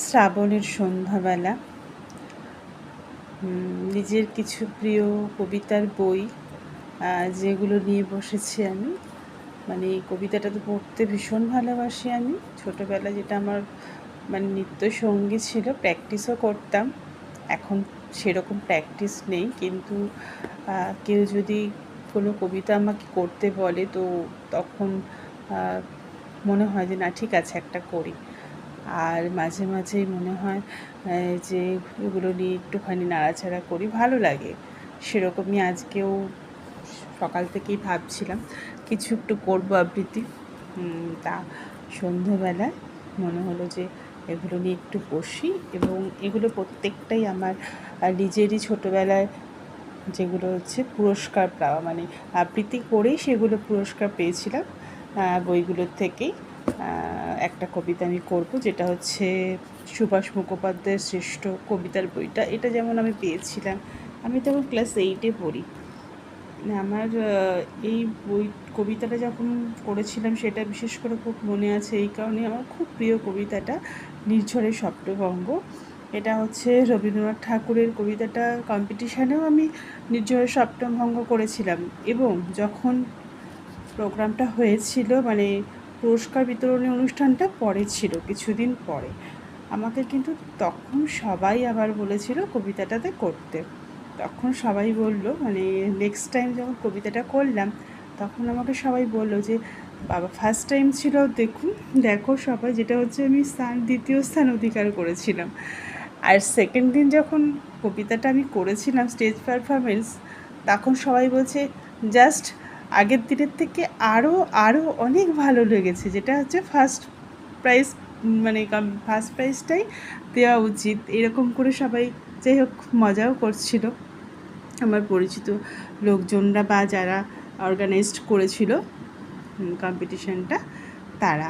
শ্রাবণের সন্ধ্যাবেলা নিজের কিছু প্রিয় কবিতার বই যেগুলো নিয়ে বসেছি আমি। মানে এই কবিতাটা তো পড়তে ভীষণ ভালোবাসি আমি। ছোটোবেলায় যেটা আমার মানে নিত্য সঙ্গী ছিল, প্র্যাকটিসও করতাম। এখন সেরকম প্র্যাকটিস নেই, কিন্তু কেউ যদি কোনো কবিতা আমাকে করতে বলে তো তখন মনে হয় যে না, ঠিক আছে, একটা করি। আর মাঝে মাঝেই মনে হয় যে ওগুলো নিয়ে একটুখানি নাড়াচাড়া করি, ভালো লাগে। সেরকমই আজকেও সকাল থেকেই ভাবছিলাম কিছু একটু করবো আবৃত্তি। তা সন্ধেবেলায় মনে হলো যে এগুলো নিয়ে একটু বসি, এবং এগুলো প্রত্যেকটাই আমার নিজেরই ছোটোবেলায় যেগুলো হচ্ছে পুরস্কার পাওয়া, মানে আবৃত্তি করেই সেগুলো পুরস্কার পেয়েছিলাম বইগুলোর থেকেই। একটা কবিতা আমি করব, যেটা হচ্ছে সুভাষ মুখোপাধ্যায়ের শ্রেষ্ঠ কবিতার বইটা। এটা যেমন আমি পেয়েছিলাম, আমি তখন ক্লাস 8-এ পড়ি। আমার এই কবিতাটা যখন করেছিলাম সেটা বিশেষ করে খুব মনে আছে, এই কারণে আমার খুব প্রিয় কবিতাটা নির্ঝরের স্বপ্নভঙ্গ। এটা হচ্ছে রবীন্দ্রনাথ ঠাকুরের কবিতাটা। কম্পিটিশানেও আমি নির্ঝরের স্বপ্নভঙ্গ করেছিলাম, এবং যখন প্রোগ্রামটা হয়েছিল, মানে পুরস্কার বিতরণী অনুষ্ঠানটা পরে ছিল, কিছুদিন পরে, আমাকে কিন্তু তখন সবাই আবার বলেছিল কবিতাটাতে করতে। তখন সবাই বলল, মানে নেক্সট টাইম যখন কবিতাটা করলাম তখন আমাকে সবাই বলল যে বাবা, ফার্স্ট টাইম ছিল, দেখো সবাই, যেটা হচ্ছে আমি দ্বিতীয় স্থান অধিকার করেছিলাম। আর সেকেন্ড দিন যখন কবিতাটা আমি করেছিলাম স্টেজ পারফরমেন্স, তখন সবাই বলছে জাস্ট আগের দিনের থেকে আরও আরও অনেক ভালো লেগেছে, যেটা হচ্ছে ফার্স্ট প্রাইজ, মানে ফার্স্ট প্রাইজটাই দেওয়া উচিত। এরকম করে সবাই যাই হোক মজাও করছিল, আমার পরিচিত লোকজনরা বা যারা অর্গানাইজড করেছিল কম্পিটিশানটা, তারা।